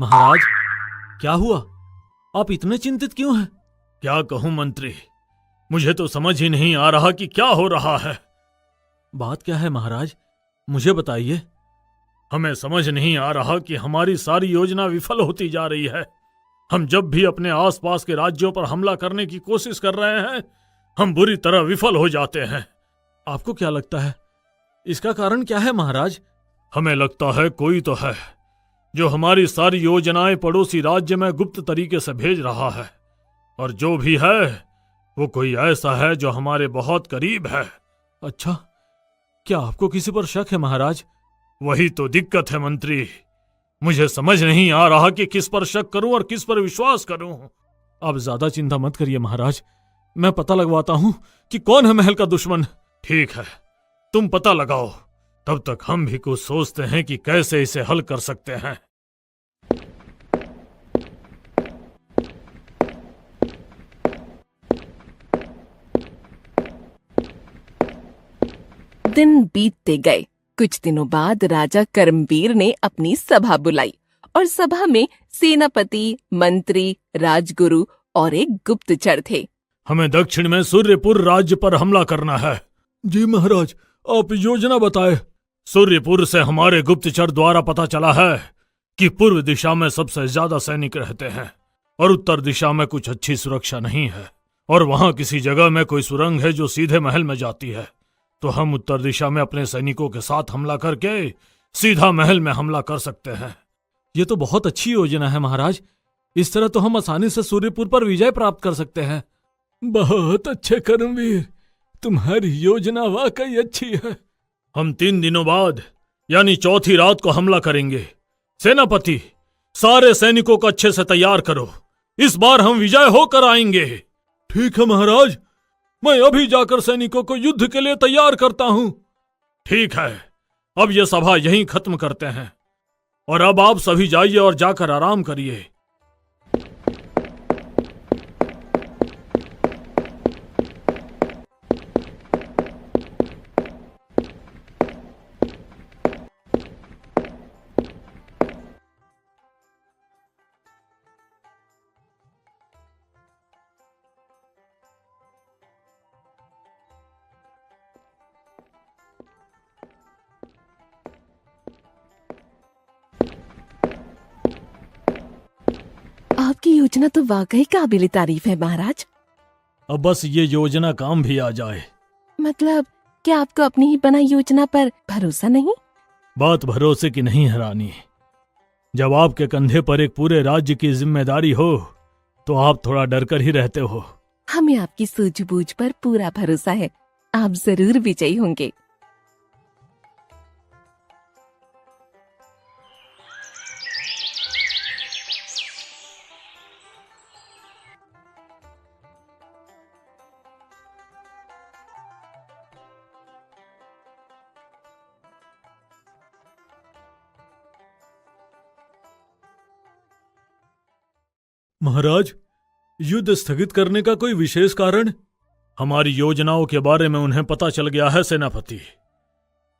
महाराज, क्या हुआ? आप इतने चिंतित क्यों हैं? क्या कहूं मंत्री, मुझे तो समझ ही नहीं आ रहा कि क्या हो रहा है। बात क्या है महाराज, मुझे बताइए। हमें समझ नहीं आ रहा कि हमारी सारी योजना विफल होती जा रही है। हम जब भी अपने आसपास के राज्यों पर हमला करने की कोशिश कर रहे हैं, हम बुरी तरह विफल हो जाते हैं। आपको क्या लगता है, इसका कारण क्या है महाराज? हमें लगता है कोई तो है जो हमारी सारी योजनाएं पड़ोसी राज्य में गुप्त तरीके से भेज रहा है, और जो भी है वो कोई ऐसा है जो हमारे बहुत करीब है। अच्छा, क्या आपको किसी पर शक है महाराज? वही तो दिक्कत है मंत्री, मुझे समझ नहीं आ रहा कि किस पर शक करूं और किस पर विश्वास करूं। आप ज्यादा चिंता मत करिए महाराज, मैं पता लगवाता हूं कि कौन है महल का दुश्मन। ठीक है, तुम पता लगाओ, तब तक हम भी कुछ सोचते हैं कि कैसे इसे हल कर सकते हैं। दिन बीतते गए। कुछ दिनों बाद राजा कर्मवीर ने अपनी सभा बुलाई और सभा में सेनापति, मंत्री, राजगुरु और एक गुप्तचर थे। हमें दक्षिण में सूर्यपुर राज्य पर हमला करना है। जी महाराज, आप योजना बताएं। सूर्यपुर से हमारे गुप्तचर द्वारा पता चला है कि पूर्व दिशा में सबसे ज्यादा सैनिक रहते हैं और उत्तर दिशा में कुछ अच्छी सुरक्षा नहीं है, और वहां किसी जगह में कोई सुरंग है जो सीधे महल में जाती है। तो हम उत्तर दिशा में अपने सैनिकों के साथ हमला करके सीधा महल में हमला कर सकते हैं। ये तो बहुत अच्छी योजना है महाराज, इस तरह तो हम आसानी से सूर्यपुर पर विजय प्राप्त कर सकते हैं। बहुत अच्छे कर्मवीर, तुम्हारी योजना वाकई अच्छी है। हम 3 दिनों बाद यानी चौथी रात को हमला करेंगे। सेनापति, सारे सैनिकों को अच्छे से तैयार करो, इस बार हम विजय होकर आएंगे। ठीक है महाराज, मैं अभी जाकर सैनिकों को युद्ध के लिए तैयार करता हूं। ठीक है, अब यह सभा यहीं खत्म करते हैं, और अब आप सभी जाइए और जाकर आराम करिए। आपकी योजना तो वाकई काबिल तारीफ है महाराज। अब बस ये योजना काम भी आ जाए। मतलब क्या आपको अपनी ही बनाई योजना पर भरोसा नहीं? बात भरोसे की नहीं है रानी, जब आपके कंधे पर एक पूरे राज्य की जिम्मेदारी हो तो आप थोड़ा डर कर ही रहते हो। हमें आपकी सूझबूझ पर पूरा भरोसा है, आप जरूर विजयी होंगे। महाराज, युद्ध स्थगित करने का कोई विशेष कारण? हमारी योजनाओं के बारे में उन्हें पता चल गया है सेनापति।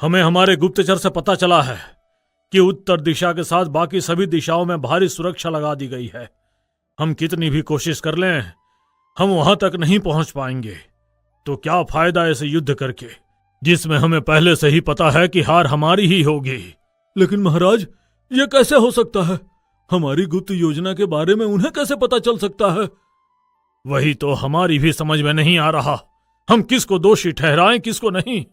हमें हमारे गुप्तचर से पता चला है कि उत्तर दिशा के साथ बाकी सभी दिशाओं में भारी सुरक्षा लगा दी गई है। हम कितनी भी कोशिश कर लें, हम वहां तक नहीं पहुंच पाएंगे। तो क्या फायदा ऐसे युद्ध करके जिसमें हमें पहले से ही पता है कि हार हमारी ही होगी। लेकिन महाराज, ये कैसे हो सकता है? हमारी गुप्त योजना के बारे में उन्हें कैसे पता चल सकता है? वही तो हमारी भी समझ में नहीं आ रहा, हम किसको दोषी ठहराएं किसको नहीं।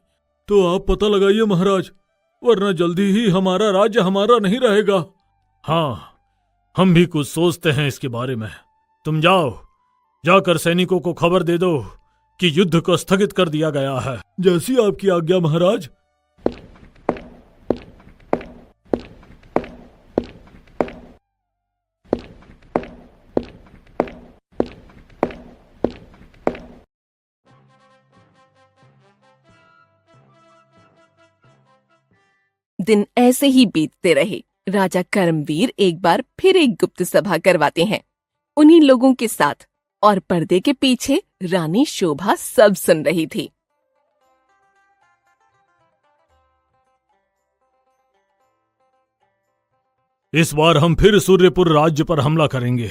तो आप पता लगाइए महाराज, वरना जल्दी ही हमारा राज्य हमारा नहीं रहेगा। हाँ, हम भी कुछ सोचते हैं इसके बारे में। तुम जाओ, जाकर सैनिकों को खबर दे दो कि युद्ध को स्थगित कर दिया गया है। जैसी आपकी आज्ञा महाराज। दिन ऐसे ही बीतते रहे। राजा कर्मवीर एक बार फिर एक गुप्त सभा करवाते हैं उन्हीं लोगों के साथ, और पर्दे के पीछे रानी शोभा सब सुन रही थी। इस बार हम फिर सूर्यपुर राज्य पर हमला करेंगे,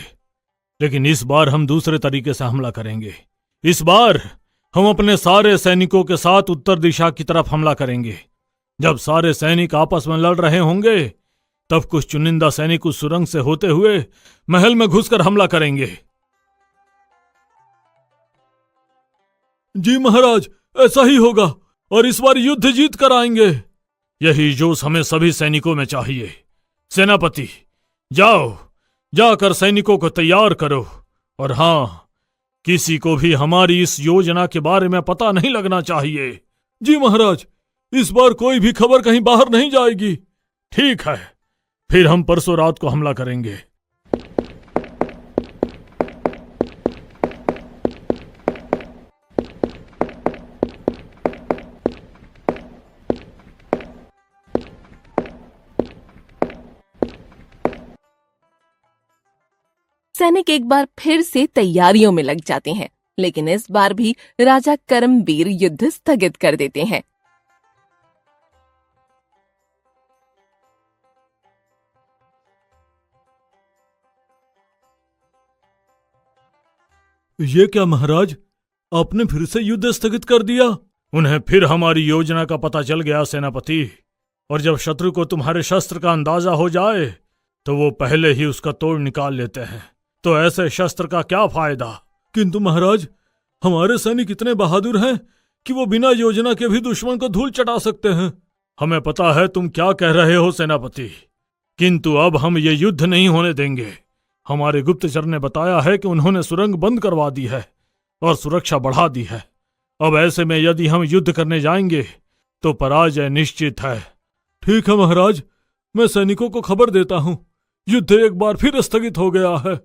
लेकिन इस बार हम दूसरे तरीके से हमला करेंगे। इस बार हम अपने सारे सैनिकों के साथ उत्तर दिशा की तरफ हमला करेंगे। जब सारे सैनिक आपस में लड़ रहे होंगे, तब कुछ चुनिंदा सैनिक उस सुरंग से होते हुए महल में घुसकर हमला करेंगे। जी महाराज, ऐसा ही होगा और इस बार युद्ध जीत कर आएंगे। यही जोश हमें सभी सैनिकों में चाहिए। सेनापति, जाओ, जाकर सैनिकों को तैयार करो, और हां, किसी को भी हमारी इस योजना के बारे में पता नहीं लगना चाहिए। जी महाराज, इस बार कोई भी खबर कहीं बाहर नहीं जाएगी। ठीक है, फिर हम परसों रात को हमला करेंगे। सैनिक एक बार फिर से तैयारियों में लग जाते हैं, लेकिन इस बार भी राजा करमवीर युद्ध स्थगित कर देते हैं। ये क्या महाराज, आपने फिर से युद्ध स्थगित कर दिया? उन्हें फिर हमारी योजना का पता चल गया सेनापति, और जब शत्रु को तुम्हारे शस्त्र का अंदाजा हो जाए तो वो पहले ही उसका तोड़ निकाल लेते हैं। तो ऐसे शस्त्र का क्या फायदा? किंतु महाराज, हमारे सैनिक इतने बहादुर हैं कि वो बिना योजना के भी दुश्मन को धूल चटा सकते हैं। हमें पता है तुम क्या कह रहे हो सेनापति, किंतु अब हम ये युद्ध नहीं होने देंगे। हमारे गुप्तचर ने बताया है कि उन्होंने सुरंग बंद करवा दी है और सुरक्षा बढ़ा दी है। अब ऐसे में यदि हम युद्ध करने जाएंगे तो पराजय निश्चित है। ठीक है महाराज, मैं सैनिकों को खबर देता हूं, युद्ध एक बार फिर स्थगित हो गया है।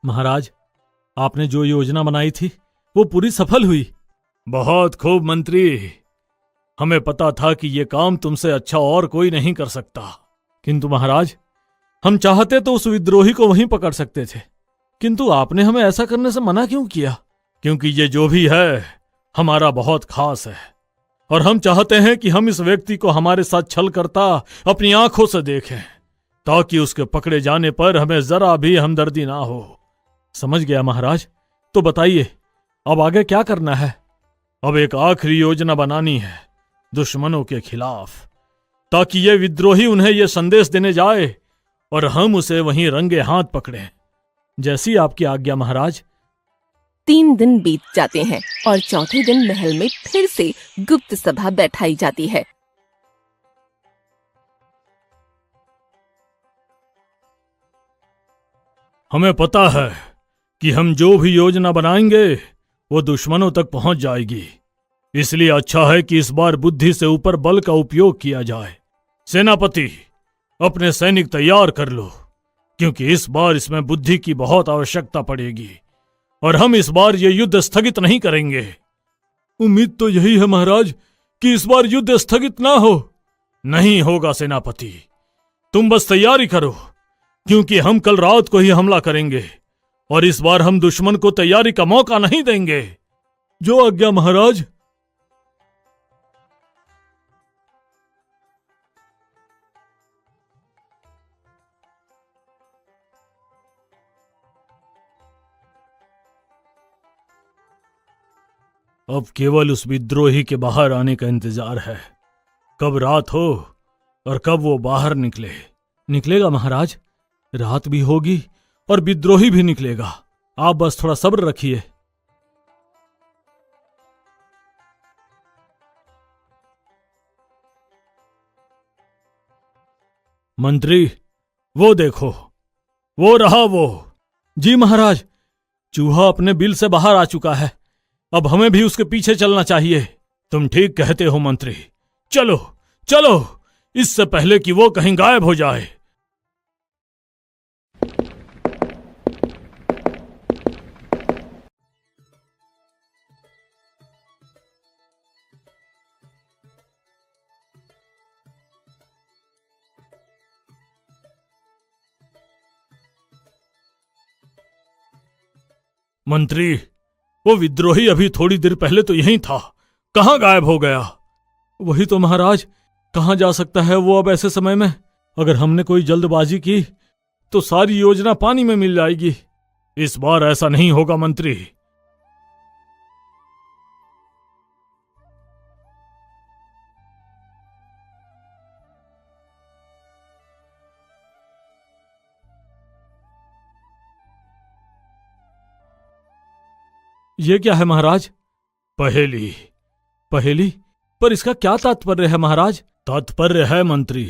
महाराज, आपने जो योजना बनाई थी वो पूरी सफल हुई। बहुत खूब मंत्री, हमें पता था कि ये काम तुमसे अच्छा और कोई नहीं कर सकता। किंतु महाराज, हम चाहते तो उस विद्रोही को वहीं पकड़ सकते थे, किंतु आपने हमें ऐसा करने से मना क्यों किया? क्योंकि ये जो भी है हमारा बहुत खास है, और हम चाहते हैं कि हम इस व्यक्ति को हमारे साथ छल करता अपनी आंखों से देखें, ताकि उसके पकड़े जाने पर हमें जरा भी हमदर्दी ना हो। समझ गया महाराज, तो बताइए अब आगे क्या करना है? अब एक आखिरी योजना बनानी है दुश्मनों के खिलाफ, ताकि ये विद्रोही उन्हें यह संदेश देने जाए और हम उसे वहीं रंगे हाथ पकड़ें। जैसी आपकी आज्ञा महाराज। 3 दिन बीत जाते हैं और चौथे दिन महल में फिर से गुप्त सभा बैठाई जाती है। हमें पता है कि हम जो भी योजना बनाएंगे वो दुश्मनों तक पहुंच जाएगी, इसलिए अच्छा है कि इस बार बुद्धि से ऊपर बल का उपयोग किया जाए। सेनापति, अपने सैनिक तैयार कर लो, क्योंकि इस बार इसमें बुद्धि की बहुत आवश्यकता पड़ेगी, और हम इस बार ये युद्ध स्थगित नहीं करेंगे। उम्मीद तो यही है महाराज कि इस बार युद्ध स्थगित ना हो। नहीं होगा सेनापति, तुम बस तैयारी करो, क्योंकि हम कल रात को ही हमला करेंगे और इस बार हम दुश्मन को तैयारी का मौका नहीं देंगे। जो आज्ञा महाराज। अब केवल उस विद्रोही के बाहर आने का इंतजार है। कब रात हो और कब वो बाहर निकले। निकलेगा महाराज, रात भी होगी और विद्रोही भी निकलेगा। आप बस थोड़ा सब्र रखिए। मंत्री, वो देखो, वो रहा वो। जी महाराज, चूहा अपने बिल से बाहर आ चुका है। अब हमें भी उसके पीछे चलना चाहिए। तुम ठीक कहते हो मंत्री, चलो चलो, इससे पहले कि वो कहीं गायब हो जाए। मंत्री, वो विद्रोही अभी थोड़ी देर पहले तो यहीं था, कहाँ गायब हो गया? वही तो महाराज, कहाँ जा सकता है वो अब ऐसे समय में? अगर हमने कोई जल्दबाजी की तो सारी योजना पानी में मिल जाएगी। इस बार ऐसा नहीं होगा मंत्री। ये क्या है महाराज? पहेली। पहेली? पर इसका क्या तात्पर्य है महाराज? तात्पर्य है मंत्री,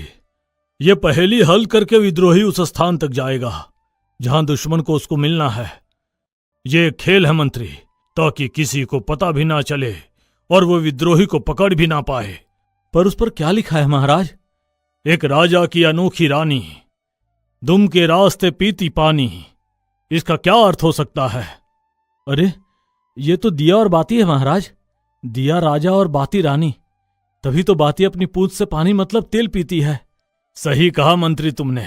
ये पहेली हल करके विद्रोही उस स्थान तक जाएगा जहां दुश्मन को उसको मिलना है। ये एक खेल है मंत्री, ताकि किसी को पता भी ना चले और वो विद्रोही को पकड़ भी ना पाए। पर उस पर क्या लिखा है महाराज? एक राजा की अनोखी रानी, दुम के रास्ते पीती पानी। इसका क्या अर्थ हो सकता है? अरे, ये तो दिया और बाती है महाराज। दिया राजा और बाती रानी, तभी तो बाती अपनी पूंछ से पानी मतलब तेल पीती है। सही कहा मंत्री तुमने,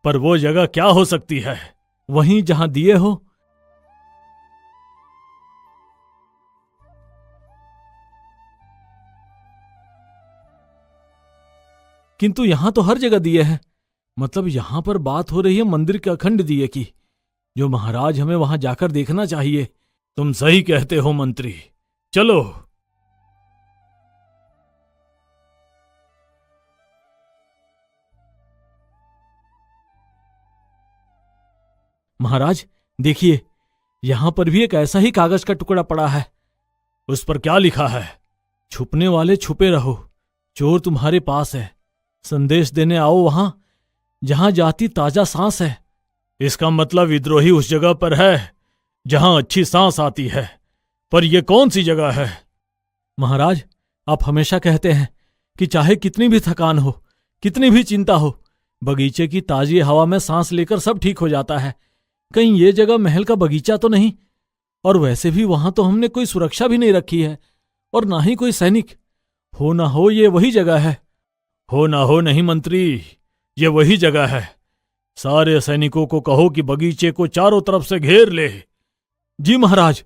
पर वो जगह क्या हो सकती है? वहीं जहां दिए हो। किंतु यहां तो हर जगह दिए हैं, मतलब यहां पर बात हो रही है मंदिर के अखंड दिए की, जो महाराज हमें वहां जाकर देखना चाहिए। तुम सही कहते हो मंत्री, चलो। महाराज देखिए, यहां पर भी एक ऐसा ही कागज का टुकड़ा पड़ा है। उस पर क्या लिखा है? छुपने वाले छुपे रहो, चोर तुम्हारे पास है, संदेश देने आओ वहां जहां जाती ताजा सांस है। इसका मतलब विद्रोही उस जगह पर है जहां अच्छी सांस आती है, पर यह कौन सी जगह है? महाराज, आप हमेशा कहते हैं कि चाहे कितनी भी थकान हो, कितनी भी चिंता हो, बगीचे की ताजी हवा में सांस लेकर सब ठीक हो जाता है। कहीं ये जगह महल का बगीचा तो नहीं? और वैसे भी वहां तो हमने कोई सुरक्षा भी नहीं रखी है, और ना ही कोई सैनिक। हो ना हो ये वही जगह है। हो ना हो नहीं मंत्री, ये वही जगह है। सारे सैनिकों को कहो कि बगीचे को चारों तरफ से घेर ले। जी महाराज।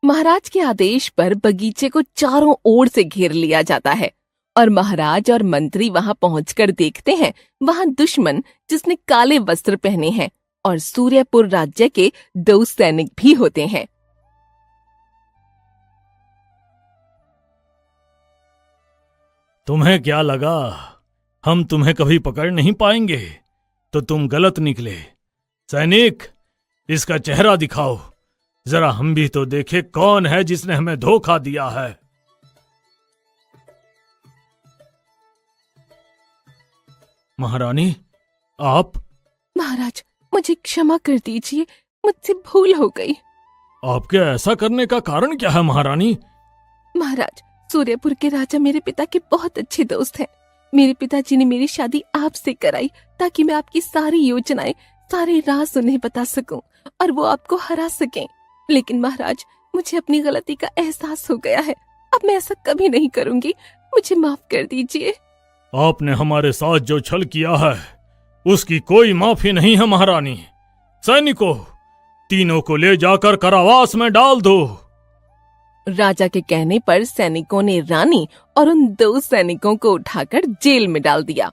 महाराज के आदेश पर बगीचे को चारों ओर से घेर लिया जाता है और महाराज और मंत्री वहां पहुंचकर देखते हैं वहां दुश्मन, जिसने काले वस्त्र पहने हैं, और सूर्यपुर राज्य के 2 सैनिक भी होते हैं। तुम्हें क्या लगा हम तुम्हें कभी पकड़ नहीं पाएंगे? तो तुम गलत निकले। सैनिक, इसका चेहरा दिखाओ, जरा हम भी तो देखे कौन है जिसने हमें धोखा दिया है। महारानी, आप? महाराज, मुझे क्षमा कर दीजिए, मुझसे भूल हो गई। आपके ऐसा करने का कारण क्या है महारानी? महाराज, सूर्यपुर के राजा मेरे पिता के बहुत अच्छे दोस्त हैं। मेरे पिताजी ने मेरी शादी आपसे कराई ताकि मैं आपकी सारी योजनाएं, सारे राज उन्हें बता सकूं और वो आपको हरा सकें। लेकिन महाराज, मुझे अपनी गलती का एहसास हो गया है। अब मैं ऐसा कभी नहीं करूंगी, मुझे माफ कर दीजिए। आपने हमारे साथ जो छल किया है उसकी कोई माफी नहीं है महारानी। सैनिकों, तीनों को ले जाकर कारावास में डाल दो। राजा के कहने पर सैनिकों ने रानी और उन 2 सैनिकों को उठाकर जेल में डाल दिया।